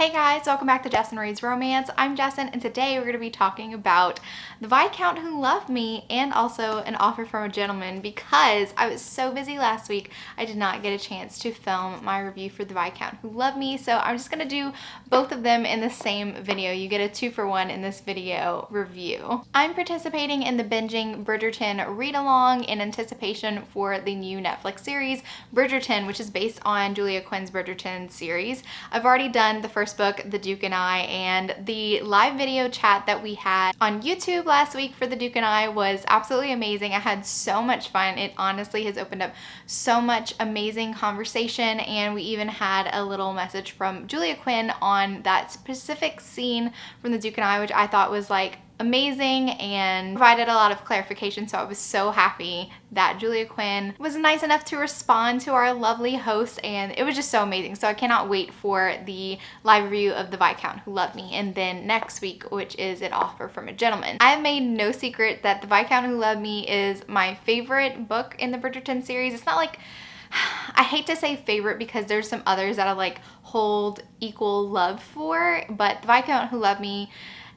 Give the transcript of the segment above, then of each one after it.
Hey guys, welcome back to Jess and Reads Romance. I'm Jessin, and today we're going to be talking about The Viscount Who Loved Me and also An Offer from a Gentleman, because I was so busy last week I did not get a chance to film my review for The Viscount Who Loved Me, so I'm just going to do both of them in the same video. You get a 2-for-1 in this video review. I'm participating in the Binging Bridgerton read-along in anticipation for the new Netflix series Bridgerton, which is based on Julia Quinn's Bridgerton series. I've already done the first book, The Duke and I, and the live video chat that we had on YouTube last week for The Duke and I was absolutely amazing. I had so much fun. It honestly has opened up so much amazing conversation, and we even had a little message from Julia Quinn on that specific scene from The Duke and I, which I thought was like amazing and provided a lot of clarification. So I was so happy that Julia Quinn was nice enough to respond to our lovely host, and it was just so amazing. So I cannot wait for the live review of The Viscount Who Loved Me, and then next week, which is An Offer from a Gentleman. I have made no secret that The Viscount Who Loved Me is my favorite book in the Bridgerton series. It's not like, I hate to say favorite because there's some others that I like hold equal love for, but The Viscount Who Loved Me,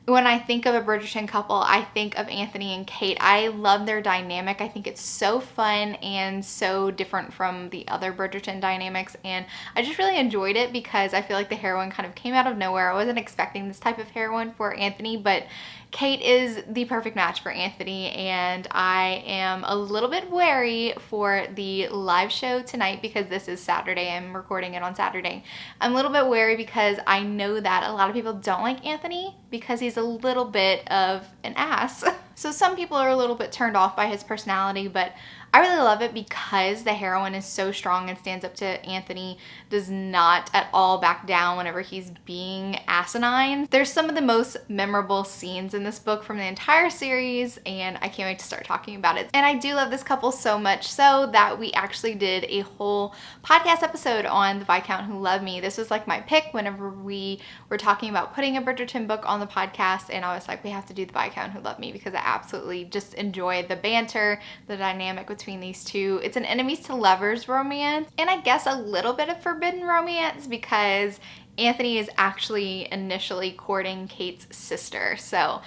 when I think of a Bridgerton couple, I think of Anthony and Kate. I love their dynamic. I think it's so fun and so different from the other Bridgerton dynamics, and I just really enjoyed it because I feel like the heroine kind of came out of nowhere. I wasn't expecting this type of heroine for Anthony, but Kate is the perfect match for Anthony, and I am a little bit wary for the live show tonight because this is Saturday. I'm recording it on Saturday. I'm a little bit wary because I know that a lot of people don't like Anthony because he's a little bit of an ass. So some people are a little bit turned off by his personality, but I really love it because the heroine is so strong and stands up to Anthony, does not at all back down whenever he's being asinine. There's some of the most memorable scenes in this book from the entire series, and I can't wait to start talking about it. And I do love this couple so much so that we actually did a whole podcast episode on The Viscount Who Loved Me. This was like my pick whenever we were talking about putting a Bridgerton book on the podcast, and I was like, we have to do The Viscount Who Loved Me because I absolutely just enjoy the banter, the dynamic between these two. It's an enemies to lovers romance, and I guess a little bit of forbidden romance because Anthony is actually initially courting Kate's sister. So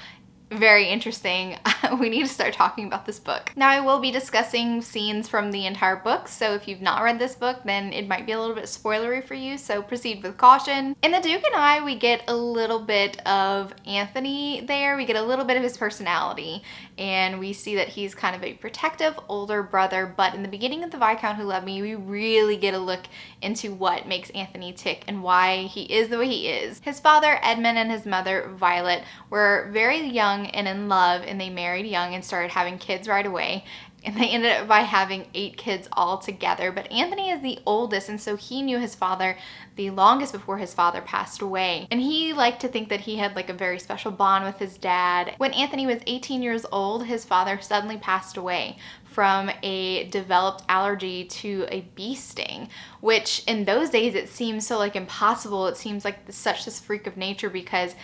very interesting. We need to start talking about this book. Now, I will be discussing scenes from the entire book, so if you've not read this book, then it might be a little bit spoilery for you, so proceed with caution. In The Duke and I, we get a little bit of Anthony there. We get a little bit of his personality, and we see that he's kind of a protective older brother, but in the beginning of The Viscount Who Loved Me, we really get a look into what makes Anthony tick and why he is the way he is. His father, Edmund, and his mother, Violet, were very young and in love, and they married young and started having kids right away, and they ended up by having 8 kids all together. But Anthony is the oldest, and so he knew his father the longest before his father passed away, and he liked to think that he had like a very special bond with his dad. When Anthony was 18 years old, his father suddenly passed away from a developed allergy to a bee sting, which in those days it seems so like impossible. It seems like such this freak of nature because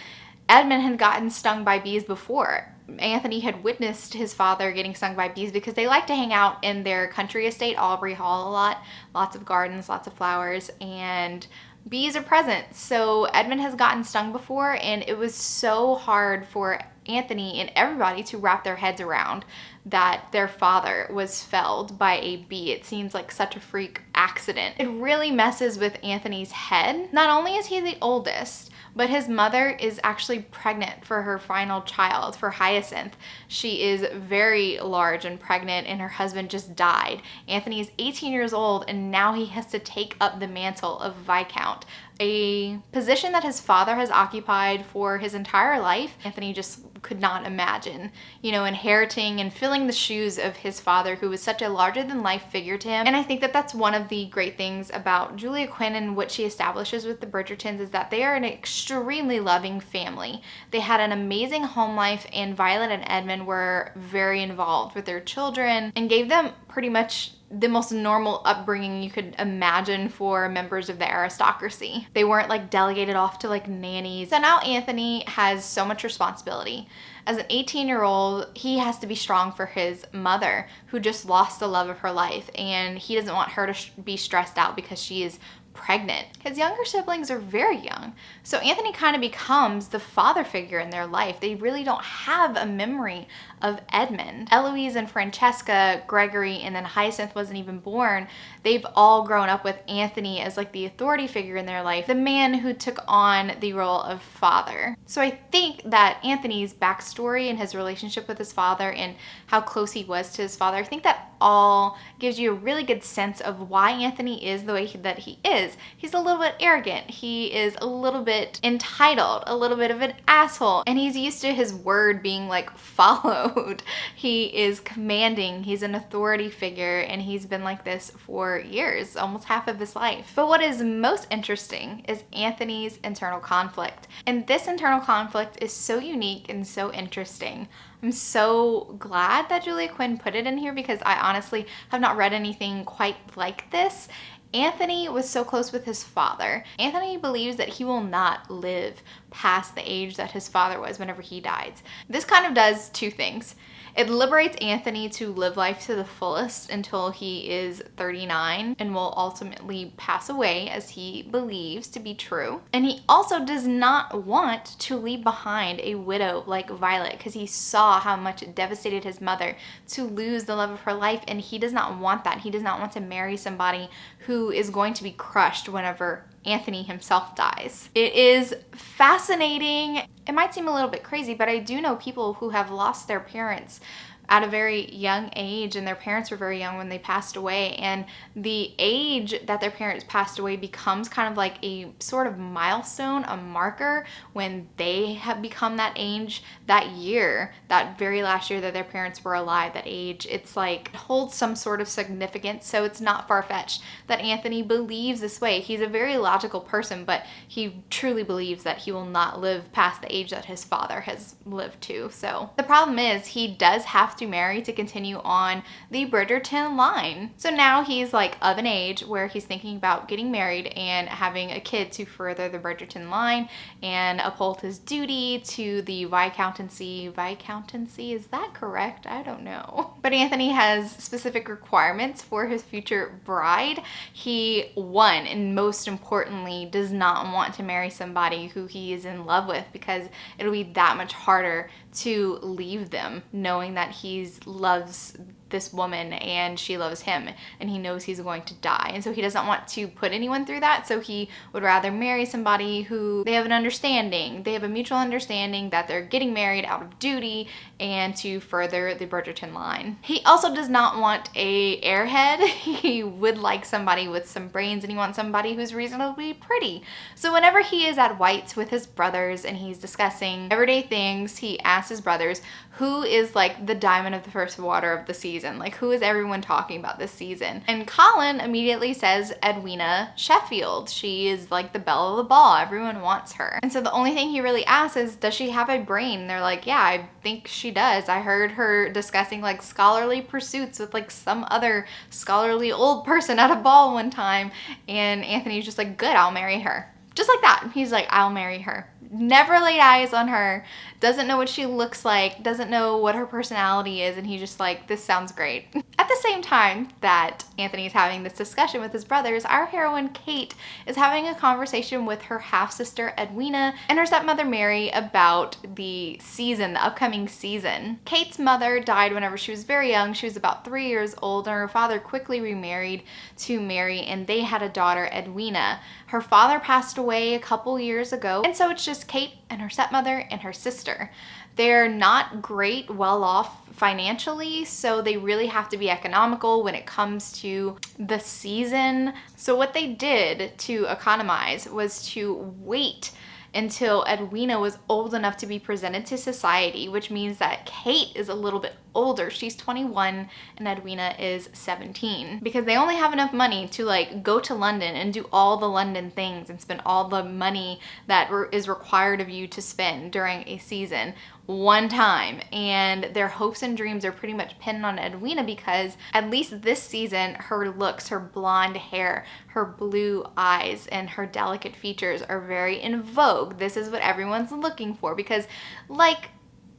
Edmund had gotten stung by bees before. Anthony had witnessed his father getting stung by bees because they like to hang out in their country estate, Aubrey Hall, a lot. Lots of gardens, lots of flowers, and bees are present. So Edmund has gotten stung before, and it was so hard for Anthony and everybody to wrap their heads around that their father was felled by a bee. It seems like such a freak accident. It really messes with Anthony's head. Not only is he the oldest, but his mother is actually pregnant for her final child, for Hyacinth. She is very large and pregnant, and her husband just died. Anthony is 18 years old, and now he has to take up the mantle of Viscount, a position that his father has occupied for his entire life. Anthony just could not imagine, inheriting and filling the shoes of his father, who was such a larger-than-life figure to him. And I think that that's one of the great things about Julia Quinn and what she establishes with the Bridgertons is that they are an extremely loving family. They had an amazing home life, and Violet and Edmund were very involved with their children and gave them pretty much the most normal upbringing you could imagine for members of the aristocracy. They weren't like delegated off to like nannies. So now Anthony has so much responsibility. As an 18-year-old, he has to be strong for his mother, who just lost the love of her life, and he doesn't want her to be stressed out because she is pregnant. His younger siblings are very young, so Anthony kind of becomes the father figure in their life. They really don't have a memory of Edmund. Eloise and Francesca, Gregory, and then Hyacinth wasn't even born. They've all grown up with Anthony as like the authority figure in their life, the man who took on the role of father. So I think that Anthony's backstory and his relationship with his father and how close he was to his father, I think that all gives you a really good sense of why Anthony is the way that he is. He's a little bit arrogant. He is a little bit entitled, a little bit of an asshole, and he's used to his word being like followed. He is commanding. He's an authority figure, and he's been like this for years, almost half of his life. But what is most interesting is Anthony's internal conflict. And this internal conflict is so unique and so interesting. I'm so glad that Julia Quinn put it in here because I honestly have not read anything quite like this. Anthony was so close with his father. Anthony believes that he will not live past the age that his father was whenever he dies. This kind of does two things. It liberates Anthony to live life to the fullest until he is 39 and will ultimately pass away, as he believes to be true. And he also does not want to leave behind a widow like Violet because he saw how much it devastated his mother to lose the love of her life, and he does not want that. He does not want to marry somebody who is going to be crushed whenever Anthony himself dies. It is fascinating. It might seem a little bit crazy, but I do know people who have lost their parents at a very young age, and their parents were very young when they passed away, and the age that their parents passed away becomes kind of like a sort of milestone, a marker when they have become that age, that year, that very last year that their parents were alive, that age. It's like it holds some sort of significance, so it's not far-fetched that Anthony believes this way. He's a very logical person, but he truly believes that he will not live past the age that his father has lived to. So the problem is he does have to marry to continue on the Bridgerton line. So now he's like of an age where he's thinking about getting married and having a kid to further the Bridgerton line and uphold his duty to the Viscountancy. Viscountancy, is that correct? I don't know. But Anthony has specific requirements for his future bride. He, one, and most importantly, does not want to marry somebody who he is in love with because it'll be that much harder to leave them knowing that he loves this woman and she loves him, and he knows he's going to die, and so he doesn't want to put anyone through that. So he would rather marry somebody who they have an understanding, they have a mutual understanding that they're getting married out of duty and to further the Bridgerton line. He also does not want a airhead. He would like somebody with some brains, and he wants somebody who's reasonably pretty. So whenever he is at White's with his brothers and he's discussing everyday things, he asks his brothers, who is like the diamond of the first water of the season? Like, who is everyone talking about this season? And Colin immediately says Edwina Sheffield. She is like the belle of the ball. Everyone wants her. And so the only thing he really asks is, does she have a brain? And they're like, yeah, I think she does. I heard her discussing like scholarly pursuits with like some other scholarly old person at a ball one time. And Anthony's just like, good, I'll marry her. Just like that. He's like, I'll marry her. Never laid eyes on her, doesn't know what she looks like, doesn't know what her personality is, and he's just like, this sounds great. At the same time that Anthony is having this discussion with his brothers, our heroine Kate is having a conversation with her half-sister Edwina and her stepmother Mary about the season, the upcoming season. Kate's mother died whenever she was very young. She was about 3 years old, and her father quickly remarried to Mary, and they had a daughter, Edwina. Her father passed away a couple years ago, and so it's just Kate and her stepmother and her sister. They're not great, well off financially, so they really have to be economical when it comes to the season. So what they did to economize was to wait until Edwina was old enough to be presented to society, which means that Kate is a little bit older. She's 21 and Edwina is 17, because they only have enough money to like go to London and do all the London things and spend all the money that is required of you to spend during a season one time, and their hopes and dreams are pretty much pinned on Edwina because at least this season her looks, her blonde hair, her blue eyes, and her delicate features are very in vogue. This is what everyone's looking for because, like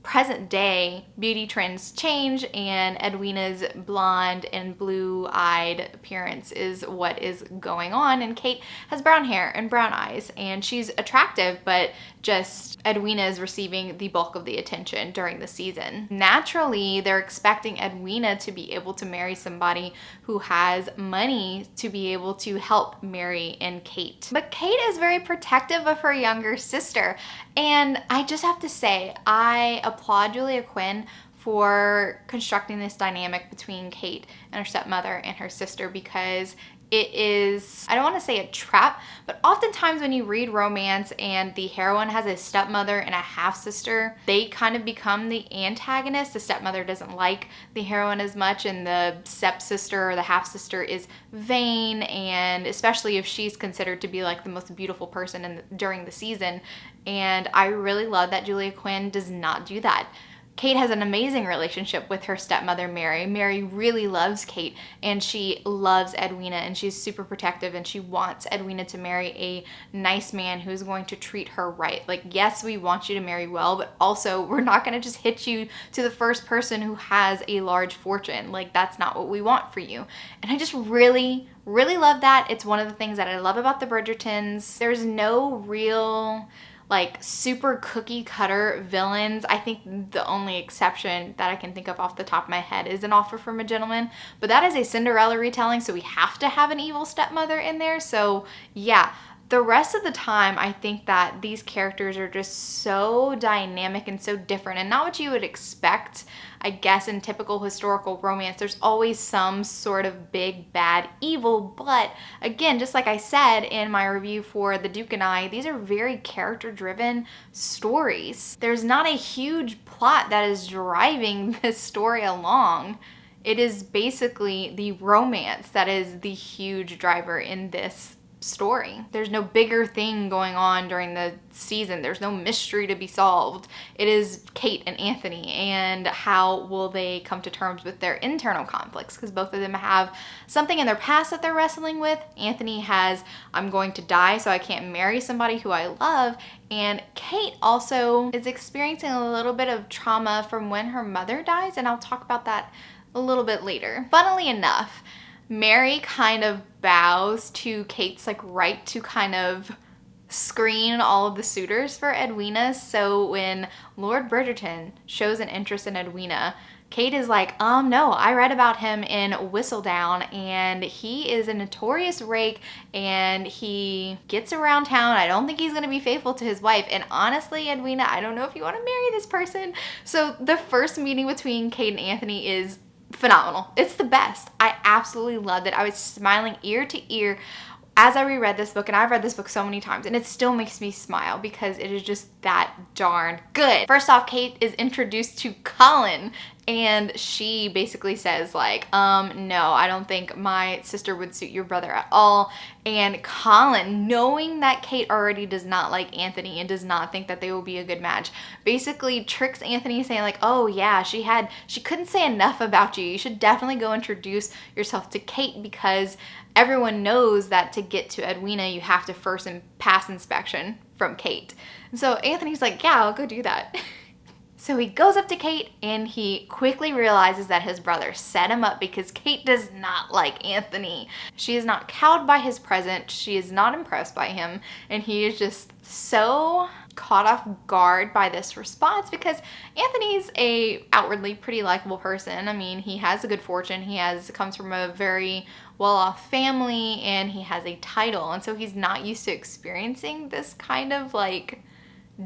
present day beauty trends change, and Edwina's blonde and blue-eyed appearance is what is going on, and Kate has brown hair and brown eyes, and she's attractive, but just Edwina is receiving the bulk of the attention during the season. Naturally, they're expecting Edwina to be able to marry somebody who has money to be able to help Mary and Kate. But Kate is very protective of her younger sister, and I just have to say, I applaud Julia Quinn for constructing this dynamic between Kate and her stepmother and her sister, because it is, I don't want to say a trap, but oftentimes when you read romance and the heroine has a stepmother and a half-sister, they kind of become the antagonist. The stepmother doesn't like the heroine as much, and the stepsister or the half-sister is vain, and especially if she's considered to be like the most beautiful person during the season. And I really love that Julia Quinn does not do that. Kate has an amazing relationship with her stepmother, Mary. Mary really loves Kate, and she loves Edwina, and she's super protective, and she wants Edwina to marry a nice man who's going to treat her right. Like, yes, we want you to marry well, but also we're not going to just hit you to the first person who has a large fortune. Like, that's not what we want for you. And I just really love that. It's one of the things that I love about the Bridgertons. There's no real like super cookie cutter villains. I think the only exception that I can think of off the top of my head is An Offer from a Gentleman, but that is a Cinderella retelling, so we have to have an evil stepmother in there. So yeah, the rest of the time, I think that these characters are just so dynamic and so different, and not what you would expect, I guess, in typical historical romance. There's always some sort of big, bad evil, but again, just like I said in my review for The Duke and I, these are very character-driven stories. There's not a huge plot that is driving this story along. It is basically the romance that is the huge driver in this story. There's no bigger thing going on during the season. There's no mystery to be solved. It is Kate and Anthony, and how will they come to terms with their internal conflicts, because both of them have something in their past that they're wrestling with. Anthony has, I'm going to die so I can't marry somebody who I love, and Kate also is experiencing a little bit of trauma from when her mother dies, and I'll talk about that a little bit later. Funnily enough, Mary kind of bows to Kate's like right to kind of screen all of the suitors for Edwina. So when Lord Bridgerton shows an interest in Edwina, Kate is like, no, I read about him in Whistledown, and he is a notorious rake, and he gets around town. I don't think he's gonna be faithful to his wife. And honestly, Edwina, I don't know if you wanna marry this person. So the first meeting between Kate and Anthony is phenomenal. It's the best. I absolutely loved it. I was smiling ear to ear as I reread this book, and I've read this book so many times, and it still makes me smile because it is just that darn good. First off, Kate is introduced to Colin, and she basically says like, no, I don't think my sister would suit your brother at all. And Colin, knowing that Kate already does not like Anthony and does not think that they will be a good match, basically tricks Anthony, saying like, oh yeah, she couldn't say enough about you. You should definitely go introduce yourself to Kate, because everyone knows that to get to Edwina, you have to first pass inspection from Kate. And so Anthony's like, yeah, I'll go do that. So he goes up to Kate, and he quickly realizes that his brother set him up, because Kate does not like Anthony. She is not cowed by his presence. She is not impressed by him. And he is just so caught off guard by this response, because Anthony's a outwardly pretty likable person. I mean, he has a good fortune. He comes from a very well-off family, and he has a title. And so he's not used to experiencing this kind of like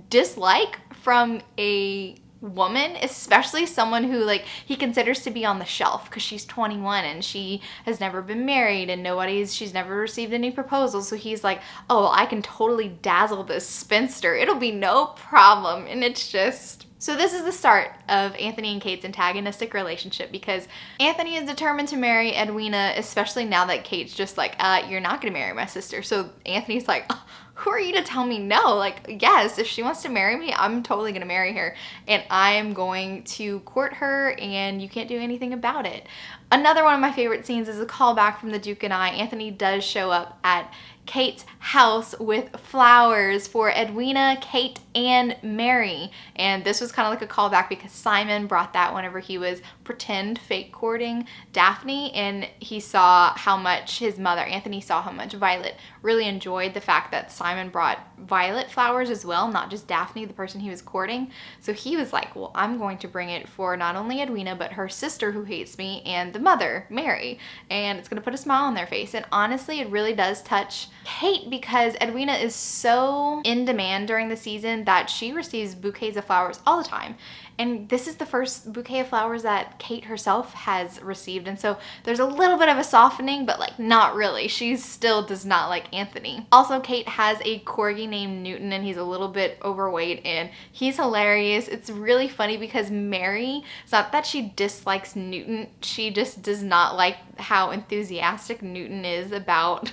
dislike from a woman, especially someone who like he considers to be on the shelf, because she's 21 and she has never been married, and she's never received any proposals. So he's like, oh, I can totally dazzle this spinster. It'll be no problem. And it's just... So this is the start of Anthony and Kate's antagonistic relationship, because Anthony is determined to marry Edwina, especially now that Kate's just like, you're not gonna marry my sister. So Anthony's like, oh, who are you to tell me no? Like, yes, if she wants to marry me, I'm totally gonna marry her, and I'm going to court her, and you can't do anything about it. Another one of my favorite scenes is a callback from The Duke and I. Anthony does show up at Kate's house with flowers for Edwina, Kate, and Mary. And this was kind of like a callback because Simon brought that whenever he was pretend fake courting Daphne, and he saw how much his mother, Anthony, saw how much Violet really enjoyed the fact that Simon brought Violet flowers as well, not just Daphne, the person he was courting. So he was like, well, I'm going to bring it for not only Edwina, but her sister who hates me and the mother, Mary. And it's going to put a smile on their face. And honestly, it really does touch Kate because Edwina is so in demand during the season that she receives bouquets of flowers all the time. And this is the first bouquet of flowers that Kate herself has received. And so there's a little bit of a softening, but like not really. She still does not like Anthony. Also, Kate has a corgi named Newton, and he's a little bit overweight and he's hilarious. It's really funny because Mary, it's not that she dislikes Newton, she just does not like how enthusiastic Newton is about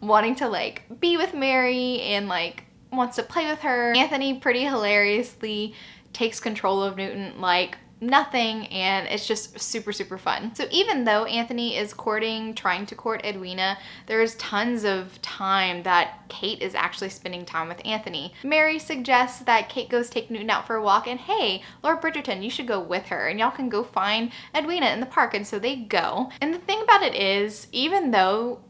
wanting to like be with Mary and like wants to play with her. Anthony pretty hilariously takes control of Newton like nothing, and it's just super, super fun. So even though Anthony is trying to court Edwina, there's tons of time that Kate is actually spending time with Anthony. Mary suggests that Kate goes take Newton out for a walk, and hey, Lord Bridgerton, you should go with her and y'all can go find Edwina in the park. And so they go. And the thing about it is, even though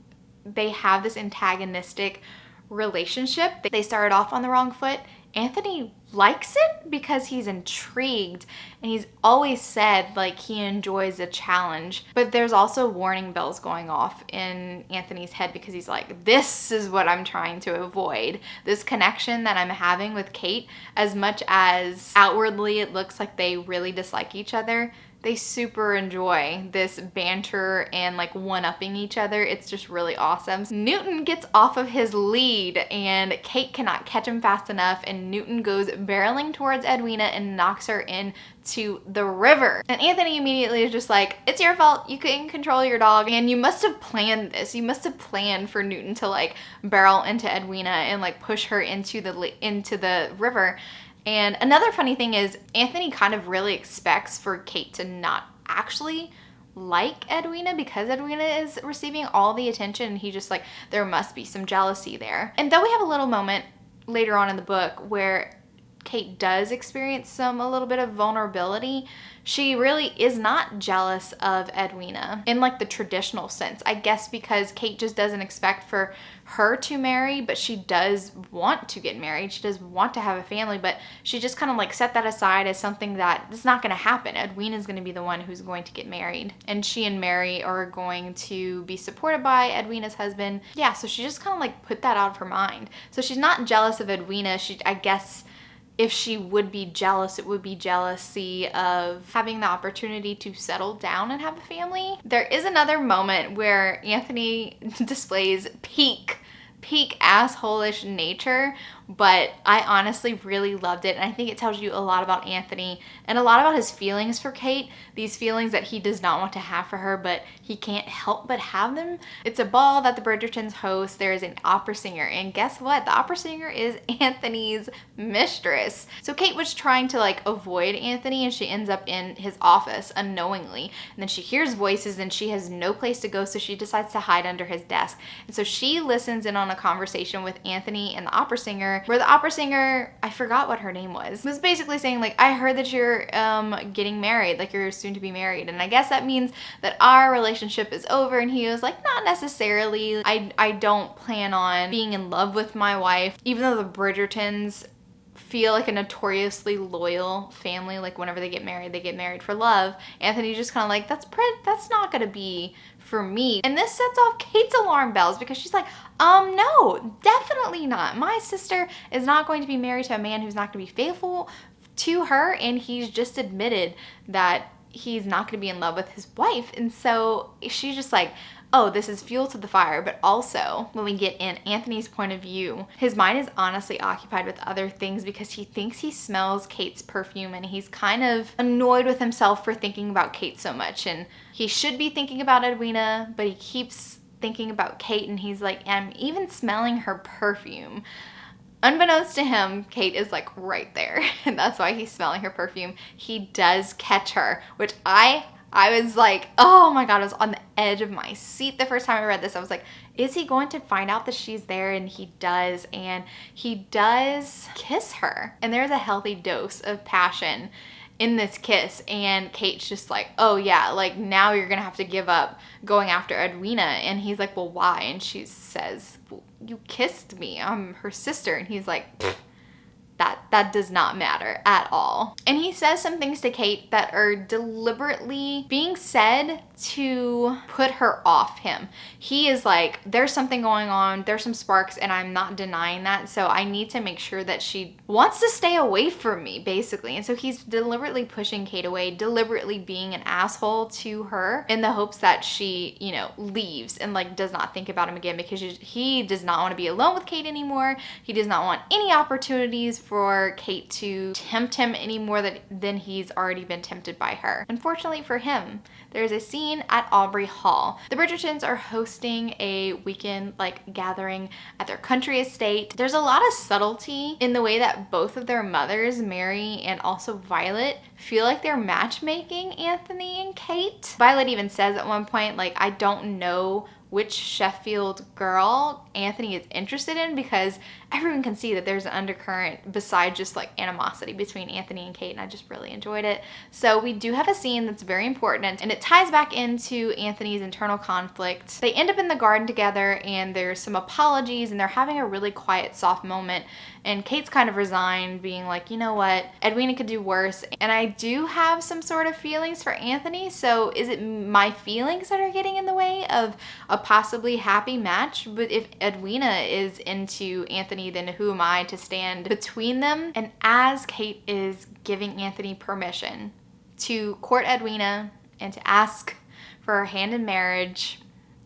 they have this antagonistic relationship, they started off on the wrong foot, Anthony likes it because he's intrigued, and he's always said like he enjoys a challenge. But there's also warning bells going off in Anthony's head because he's like, this is what I'm trying to avoid. This connection that I'm having with Kate, as much as outwardly it looks like they really dislike each other, they super enjoy this banter and like one-upping each other. It's just really awesome. Newton gets off of his lead and Kate cannot catch him fast enough, and Newton goes barreling towards Edwina and knocks her into the river. And Anthony immediately is just like, it's your fault, you couldn't control your dog, and you must have planned this. You must have planned for Newton to like barrel into Edwina and like push her into the river. And another funny thing is Anthony kind of really expects for Kate to not actually like Edwina because Edwina is receiving all the attention, and he just like, there must be some jealousy there. And though we have a little moment later on in the book where Kate does experience a little bit of vulnerability, she really is not jealous of Edwina in like the traditional sense. I guess because Kate just doesn't expect for her to marry, but she does want to get married. She does want to have a family, but she just kind of like set that aside as something that is not going to happen. Edwina is going to be the one who's going to get married, and she and Mary are going to be supported by Edwina's husband. Yeah, so she just kind of like put that out of her mind. So she's not jealous of Edwina. I guess if she would be jealous, it would be jealousy of having the opportunity to settle down and have a family. There is another moment where Anthony displays peak asshole-ish nature, but I honestly really loved it, and I think it tells you a lot about Anthony and a lot about his feelings for Kate, these feelings that he does not want to have for her, but he can't help but have them. It's a ball that the Bridgertons host. There is an opera singer, and guess what? The opera singer is Anthony's mistress. So Kate was trying to like avoid Anthony, and she ends up in his office unknowingly, and then she hears voices and she has no place to go, so she decides to hide under his desk. And so she listens in on a conversation with Anthony and the opera singer, where the opera singer, I forgot what her name was basically saying like, I heard that you're getting married, like you're soon to be married, and I guess that means that our relationship is over. And he was like, not necessarily. I don't plan on being in love with my wife, even though the Bridgertons feel like a notoriously loyal family. Like whenever they get married for love. Anthony's just kind of like, that's not gonna be for me. And this sets off Kate's alarm bells because she's like, no, definitely not. My sister is not going to be married to a man who's not gonna be faithful to her, and he's just admitted that he's not gonna be in love with his wife. And so she's just like, oh, this is fuel to the fire. But also, when we get in Anthony's point of view, his mind is honestly occupied with other things because he thinks he smells Kate's perfume, and he's kind of annoyed with himself for thinking about Kate so much. And he should be thinking about Edwina, but he keeps thinking about Kate, and he's like, I'm even smelling her perfume. Unbeknownst to him, Kate is like right there, and that's why he's smelling her perfume. He does catch her, which I was like, oh my God, I was on the edge of my seat the first time I read this. I was like, is he going to find out that she's there? And he does, and he does kiss her. And there's a healthy dose of passion in this kiss, and Kate's just like, oh yeah, like now you're gonna have to give up going after Edwina. And he's like, well, why? And she says, well, you kissed me, I'm her sister. And he's like, that does not matter at all. And he says some things to Kate that are deliberately being said to put her off him. He is like, there's something going on, there's some sparks, and I'm not denying that, so I need to make sure that she wants to stay away from me, basically. And so he's deliberately pushing Kate away, deliberately being an asshole to her in the hopes that she, you know, leaves and like does not think about him again, because he does not want to be alone with Kate anymore. He does not want any opportunities for Kate to tempt him any more than he's already been tempted by her. Unfortunately for him, there's a scene at Aubrey Hall. The Bridgertons are hosting a weekend like gathering at their country estate. There's a lot of subtlety in the way that both of their mothers, Mary and also Violet, feel like they're matchmaking Anthony and Kate. Violet even says at one point, like, I don't know which Sheffield girl Anthony is interested in, because everyone can see that there's an undercurrent besides just like animosity between Anthony and Kate, and I just really enjoyed it. So we do have a scene that's very important, and it ties back into Anthony's internal conflict. They end up in the garden together, and there's some apologies, and they're having a really quiet, soft moment, and Kate's kind of resigned, being like, you know what, Edwina could do worse, and I do have some sort of feelings for Anthony, so is it my feelings that are getting in the way of a possibly happy match? But if Edwina is into Anthony, then who am I to stand between them? And as Kate is giving Anthony permission to court Edwina and to ask for her hand in marriage,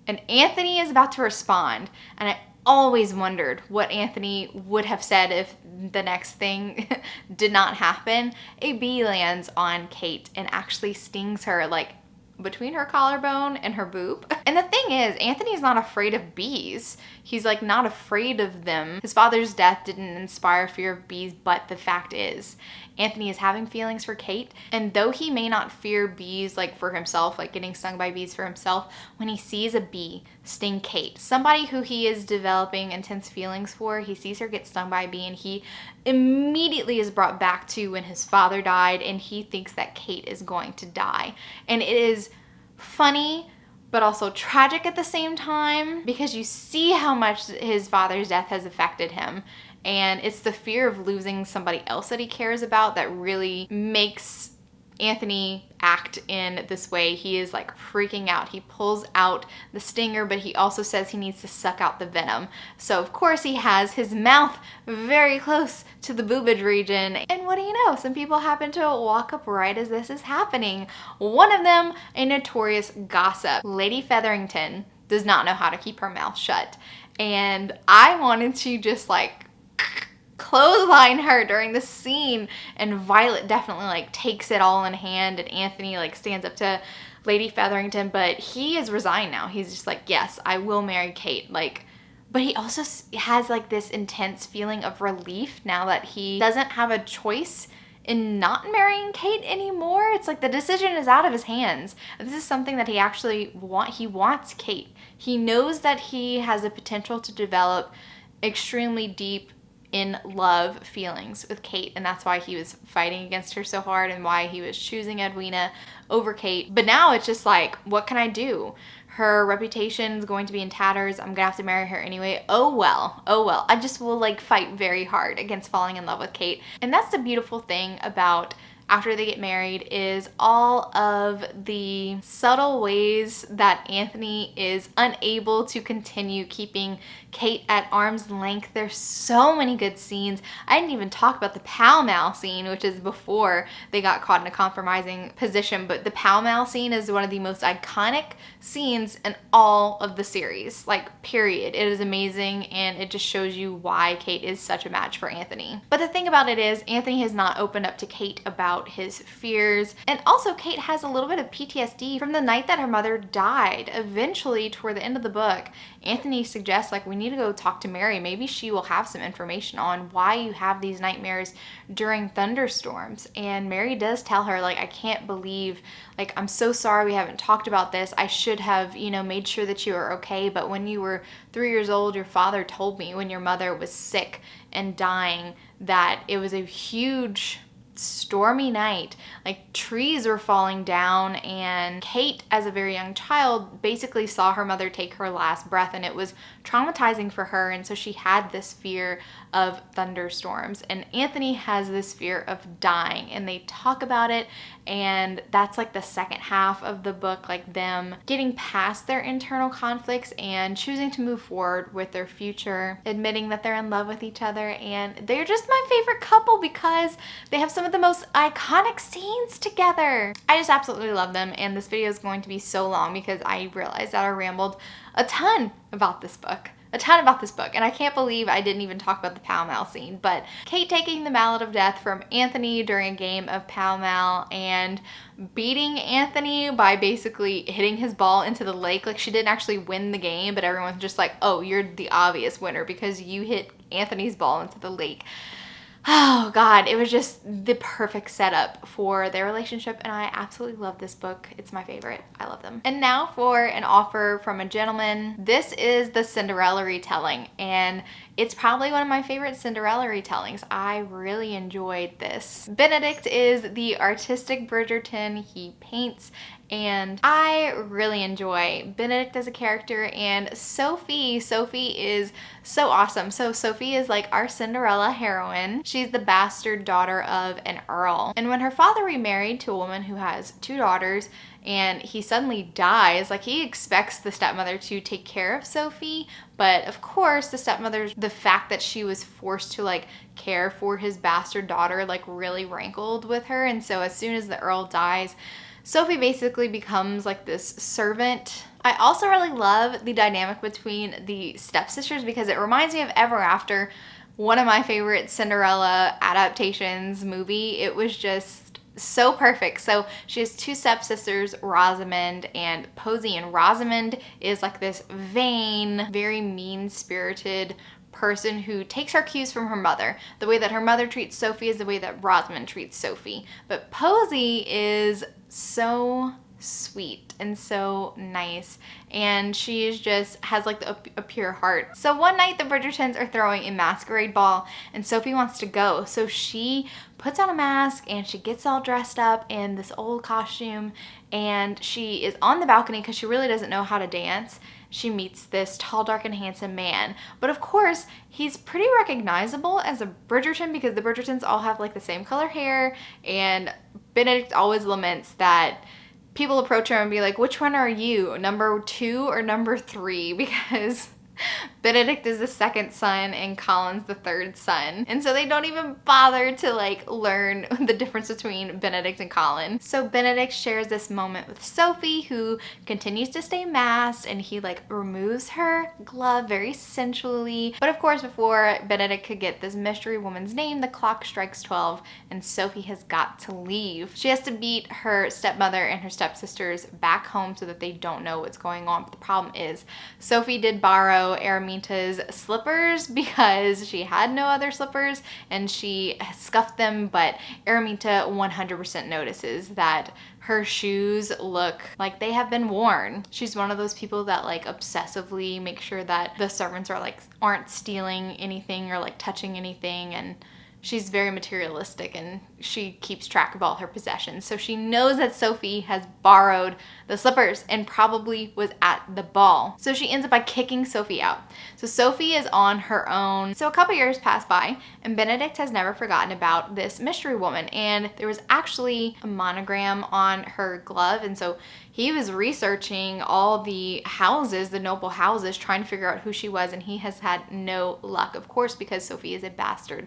and Anthony is about to respond, and I always wondered what Anthony would have said if the next thing did not happen. A bee lands on Kate and actually stings her like between her collarbone and her boob. And the thing is, Anthony's not afraid of bees. He's like not afraid of them. His father's death didn't inspire fear of bees, but the fact is, Anthony is having feelings for Kate, and though he may not fear bees like for himself, like getting stung by bees for himself, when he sees a bee sting Kate, somebody who he is developing intense feelings for, he sees her get stung by a bee, and he immediately is brought back to when his father died, and he thinks that Kate is going to die. And it is funny but also tragic at the same time, because you see how much his father's death has affected him. And it's the fear of losing somebody else that he cares about that really makes Anthony act in this way. He is like freaking out. He pulls out the stinger, but he also says he needs to suck out the venom. So of course he has his mouth very close to the boobage region. And what do you know? Some people happen to walk up right as this is happening. One of them, a notorious gossip. Lady Featherington does not know how to keep her mouth shut. And I wanted to just like clothesline her during the scene, and Violet definitely like takes it all in hand, and Anthony like stands up to Lady Featherington, but he is resigned now. He's just like, yes, I will marry Kate. Like, but he also has like this intense feeling of relief now that he doesn't have a choice in not marrying Kate anymore. It's like the decision is out of his hands. This is something that he actually wants Kate. He knows that he has the potential to develop extremely deep in love feelings with Kate, and that's why he was fighting against her so hard and why he was choosing Edwina over Kate. But now it's just like, what can I do? Her reputation is going to be in tatters. I'm gonna have to marry her anyway. Oh well. I just will like fight very hard against falling in love with Kate. And that's the beautiful thing about after they get married, is all of the subtle ways that Anthony is unable to continue keeping Kate at arm's length. There's so many good scenes. I didn't even talk about the Pall Mall scene, which is before they got caught in a compromising position, but the Pall Mall scene is one of the most iconic scenes in all of the series, like period. It is amazing, and it just shows you why Kate is such a match for Anthony. But the thing about it is, Anthony has not opened up to Kate about his fears, and also Kate has a little bit of PTSD from the night that her mother died. Eventually, toward the end of the book, Anthony suggests like we need to go talk to Mary. Maybe she will have some information on why you have these nightmares during thunderstorms. And Mary does tell her, like, I can't believe, like, I'm so sorry we haven't talked about this. I should have, you know, made sure that you were okay. But when you were 3 years old, your father told me when your mother was sick and dying that it was a huge stormy night, like trees were falling down, and Kate, as a very young child, basically saw her mother take her last breath, and it was traumatizing for her, and so she had this fear of thunderstorms. And Anthony has this fear of dying, and they talk about it, and that's like the second half of the book, like them getting past their internal conflicts and choosing to move forward with their future, admitting that they're in love with each other, and they're just my favorite couple because they have some of the most iconic scenes together. I just absolutely love them, and this video is going to be so long because I realized that I rambled a ton about this book. And I can't believe I didn't even talk about the Pall Mall scene. But Kate taking the mallet of death from Anthony during a game of Pall Mall and beating Anthony by basically hitting his ball into the lake. Like, she didn't actually win the game, but everyone's just like, oh, you're the obvious winner because you hit Anthony's ball into the lake. Oh God, it was just the perfect setup for their relationship, and I absolutely love this book. It's my favorite. I love them. And now for an offer from a gentleman. This is the Cinderella retelling, and it's probably one of my favorite Cinderella retellings. I really enjoyed this. Benedict is the artistic Bridgerton. He paints, and I really enjoy Benedict as a character, and Sophie is so awesome. So Sophie is like our Cinderella heroine. She's the bastard daughter of an earl. And when her father remarried to a woman who has 2 daughters, and he suddenly dies, like, he expects the stepmother to take care of Sophie, but of course the fact that she was forced to like care for his bastard daughter like really rankled with her. And so as soon as the earl dies, Sophie basically becomes like this servant. I also really love the dynamic between the stepsisters because it reminds me of Ever After, one of my favorite Cinderella adaptations movie. It was just so perfect. So she has 2 stepsisters, Rosamond and Posy, and Rosamond is like this vain, very mean-spirited person who takes her cues from her mother. The way that her mother treats Sophie is the way that Rosamond treats Sophie. But Posy is so sweet and so nice, and she is just has like a pure heart. So one night the Bridgertons are throwing a masquerade ball, and Sophie wants to go, so she puts on a mask and she gets all dressed up in this old costume, and she is on the balcony because she really doesn't know how to dance. She meets this tall, dark, and handsome man, but of course he's pretty recognizable as a Bridgerton because the Bridgertons all have like the same color hair, and Benedict always laments that people approach her and be like, which one are you, number 2 or number 3? Because Benedict is the 2nd son and Colin's the 3rd son. And so they don't even bother to like learn the difference between Benedict and Colin. So Benedict shares this moment with Sophie, who continues to stay masked, and he like removes her glove very sensually. But of course, before Benedict could get this mystery woman's name, the clock strikes 12 and Sophie has got to leave. She has to beat her stepmother and her stepsisters back home so that they don't know what's going on. But the problem is Sophie did borrow Araminta's slippers because she had no other slippers, and she scuffed them, but Araminta 100% notices that her shoes look like they have been worn. She's one of those people that like obsessively make sure that the servants aren't stealing anything or like touching anything, and she's very materialistic and she keeps track of all her possessions. So she knows that Sophie has borrowed the slippers and probably was at the ball. So she ends up by kicking Sophie out. So Sophie is on her own. So a couple years pass by, and Benedict has never forgotten about this mystery woman, and there was actually a monogram on her glove, and so he was researching all the houses, the noble houses, trying to figure out who she was, and he has had no luck, of course, because Sophie is a bastard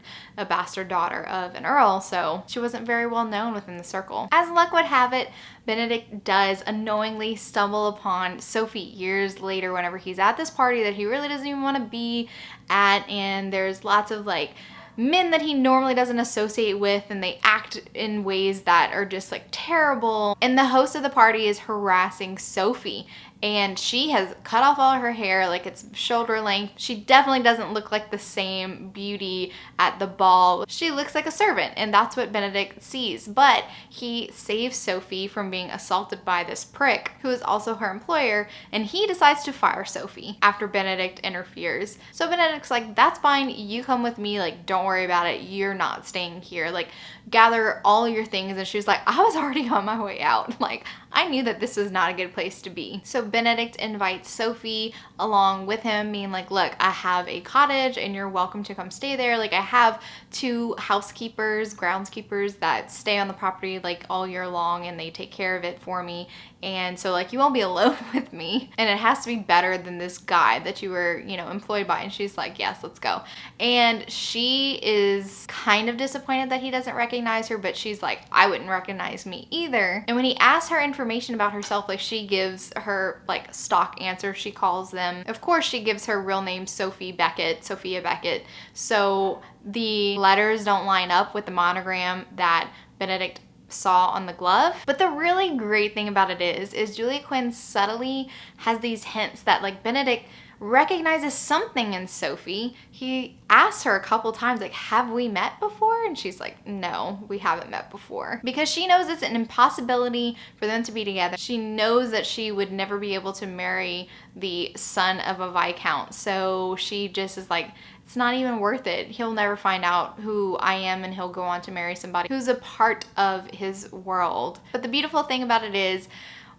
daughter of an earl, so she wasn't very well known within the circle. As luck would have it, Benedict does unknowingly stumble upon Sophie years later whenever he's at this party that he really doesn't even want to be at, and there's lots of like men that he normally doesn't associate with, and they act in ways that are just like terrible. And the host of the party is harassing Sophie, and she has cut off all her hair, like it's shoulder length. She definitely doesn't look like the same beauty at the ball. She looks like a servant, and that's what Benedict sees. But he saves Sophie from being assaulted by this prick who is also her employer, and he decides to fire Sophie after Benedict interferes. So Benedict's like, that's fine, you come with me, like don't worry about it, you're not staying here, like gather all your things. And she's like, I was already on my way out, like I knew that this was not a good place to be. So Benedict invites Sophie along with him, being like, look, I have a cottage and you're welcome to come stay there. Like I have 2 housekeepers, groundskeepers that stay on the property like all year long, and they take care of it for me. And so like you won't be alone with me, and it has to be better than this guy that you were, you know, employed by. And she's like, yes, let's go. And she is kind of disappointed that he doesn't recognize her, but she's like, I wouldn't recognize me either. And when he asks her information about herself, like she gives her like stock answer, she calls them. Of course, she gives her real name, Sophia Beckett. So the letters don't line up with the monogram that Benedict saw on the glove. But the really great thing about it is Julia Quinn subtly has these hints that like Benedict recognizes something in Sophie. He asks her a couple times, like, have we met before? And she's like, no, we haven't met before. Because she knows it's an impossibility for them to be together. She knows that she would never be able to marry the son of a Viscount. So she just is like, it's not even worth it. He'll never find out who I am, and he'll go on to marry somebody who's a part of his world. But the beautiful thing about it is,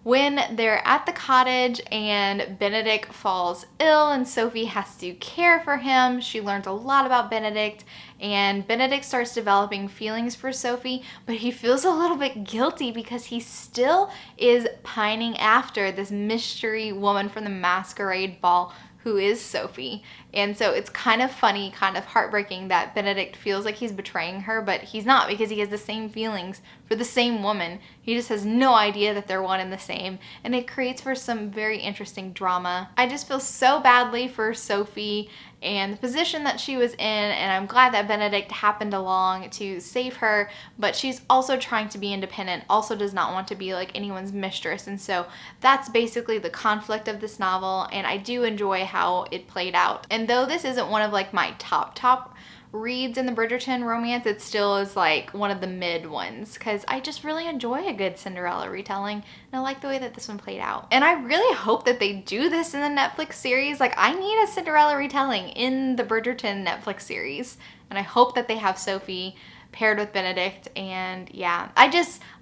when they're at the cottage and Benedict falls ill and Sophie has to care for him, she learns a lot about Benedict, and Benedict starts developing feelings for Sophie, but he feels a little bit guilty because he still is pining after this mystery woman from the masquerade ball who is Sophie. And so it's kind of funny, kind of heartbreaking that Benedict feels like he's betraying her, but he's not, because he has the same feelings for the same woman. He just has no idea that they're one and the same, and it creates for some very interesting drama. I just feel so badly for Sophie and the position that she was in, and I'm glad that Benedict happened along to save her, but she's also trying to be independent, also does not want to be like anyone's mistress. And so that's basically the conflict of this novel, and I do enjoy how it played out. And though this isn't one of like my top reads in the Bridgerton romance, it still is like one of the mid ones, because I just really enjoy a good Cinderella retelling, and I like the way that this one played out. And I really hope that they do this in the Netflix series. Like, I need a Cinderella retelling in the Bridgerton Netflix series, and I hope that they have Sophie paired with Benedict. And yeah,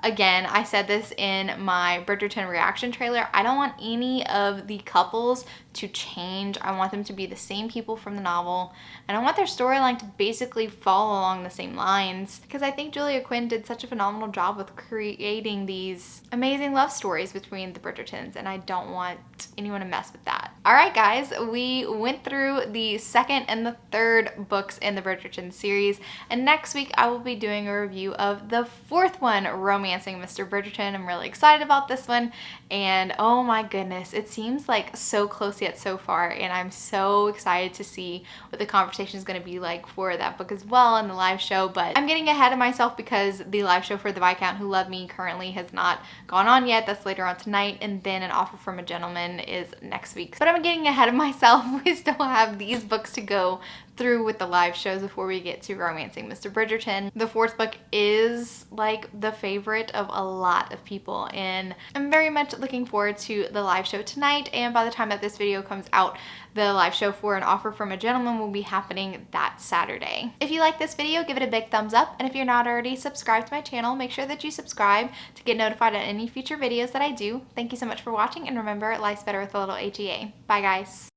again, I said this in my Bridgerton reaction trailer, I don't want any of the couples to change. I want them to be the same people from the novel, and I want their storyline to basically fall along the same lines, because I think Julia Quinn did such a phenomenal job with creating these amazing love stories between the Bridgertons, and I don't want anyone to mess with that. All right, guys, we went through the 2nd and the 3rd books in the Bridgerton series, and next week I will be doing a review of the 4th one, Romancing Mr. Bridgerton. I'm really excited about this one, and oh my goodness, it seems like so close yet so far, and I'm so excited to see what the conversation is going to be like for that book as well in the live show. But I'm getting ahead of myself because the live show for The Viscount Who Loved Me currently has not gone on yet. That's later on tonight, and then An Offer from a Gentleman is next week. But I'm getting ahead of myself. We still have these books to go through with the live shows before we get to Romancing Mr. Bridgerton. The 4th book is like the favorite of a lot of people, and I'm very much looking forward to the live show tonight. And by the time that this video comes out, the live show for An Offer from a Gentleman will be happening that Saturday. If you like this video, give it a big thumbs up, and if you're not already subscribed to my channel, make sure that you subscribe to get notified of any future videos that I do. Thank you so much for watching, and remember, life's better with a little HEA. Bye, guys.